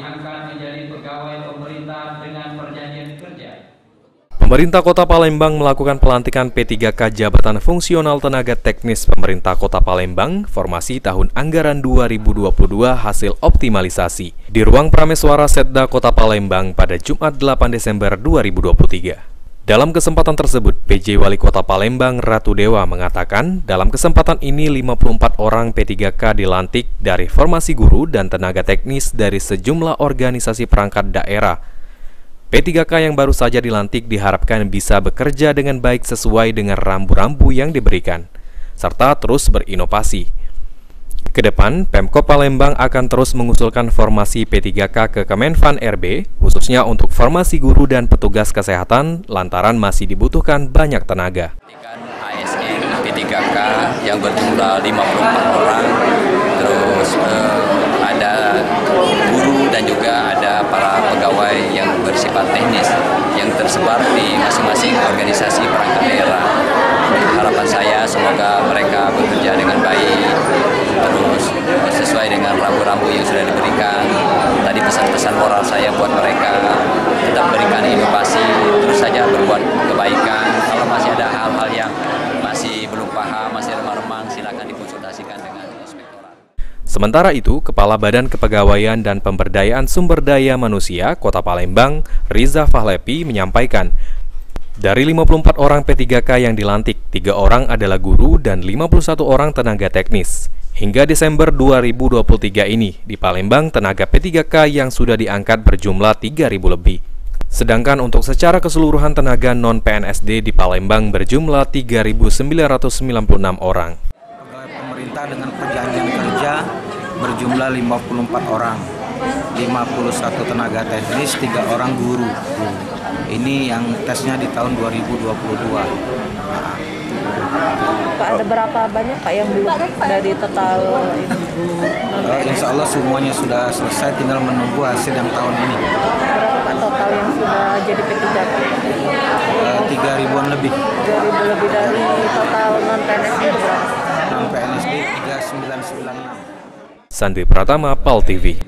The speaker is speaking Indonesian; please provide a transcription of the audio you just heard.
diangkat menjadi pegawai pemerintah dengan perjanjian kerja. Pemerintah Kota Palembang melakukan pelantikan P3K Jabatan Fungsional Tenaga Teknis Pemerintah Kota Palembang formasi tahun anggaran 2022 hasil optimalisasi di Ruang Prameswara Setda Kota Palembang pada Jumat 8 Desember 2023. Dalam kesempatan tersebut, PJ Wali Kota Palembang Ratu Dewa mengatakan dalam kesempatan ini 54 orang P3K dilantik dari formasi guru dan tenaga teknis dari sejumlah organisasi perangkat daerah. P3K yang baru saja dilantik diharapkan bisa bekerja dengan baik sesuai dengan rambu-rambu yang diberikan, serta terus berinovasi. Kedepan, Pemkot Palembang akan terus mengusulkan formasi P3K ke Kemenfan RB, khususnya untuk formasi guru dan petugas kesehatan, lantaran masih dibutuhkan banyak tenaga. ASN P3K yang berjumlah 54 orang, terus ada guru dan juga ada para pegawai yang bersifat teknis yang tersebar di masing-masing organisasi perangkat daerah. Harapan saya semoga mereka bekerja dengan baik, terus sesuai dengan rambu-rambu yang sudah diberikan. Tadi pesan-pesan moral saya buat mereka, tetap berikan inovasi, terus saja berbuat kebaikan. Kalau masih ada hal-hal yang masih belum paham, masih remang-remang, silakan dikonsultasikan dengan inspektorat. Sementara itu, Kepala Badan Kepegawaian dan Pemberdayaan Sumber Daya Manusia Kota Palembang, Riza Fahlepi, menyampaikan, dari 54 orang P3K yang dilantik, 3 orang adalah guru dan 51 orang tenaga teknis. Hingga Desember 2023 ini, di Palembang tenaga P3K yang sudah diangkat berjumlah 3.000 lebih. Sedangkan untuk secara keseluruhan tenaga non-PNSD di Palembang berjumlah 3.996 orang. Pegawai pemerintah dengan perjanjian kerja berjumlah 54 orang, 51 tenaga teknis, 3 orang guru. Ini yang tesnya di tahun 2022. Pak, ada berapa banyak Pak yang belum dari total ini? Insya Allah semuanya sudah selesai, tinggal menunggu hasil yang tahun ini. Berapa Pak total yang sudah jadi P3K? 3.000-an lebih. 2.000 lebih dari total non-PNSD berapa? Non-PNSD 3.996. Sandi Pratama, PAL TV.